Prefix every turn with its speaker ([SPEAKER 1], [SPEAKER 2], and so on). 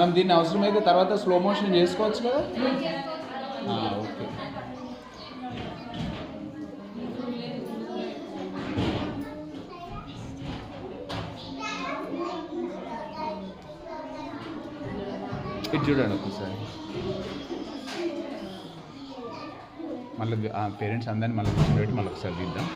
[SPEAKER 1] మనం దీన్ని అవసరమైతే తర్వాత స్లో మోషన్ చేసుకోవచ్చు కదా. ఓకే. ఇటు చూడండి ఒకసారి. మళ్ళీ పేరెంట్స్ అందరినీ మళ్ళీ కూర్చోబెట్టి మళ్ళీ ఒకసారి తీద్దాం.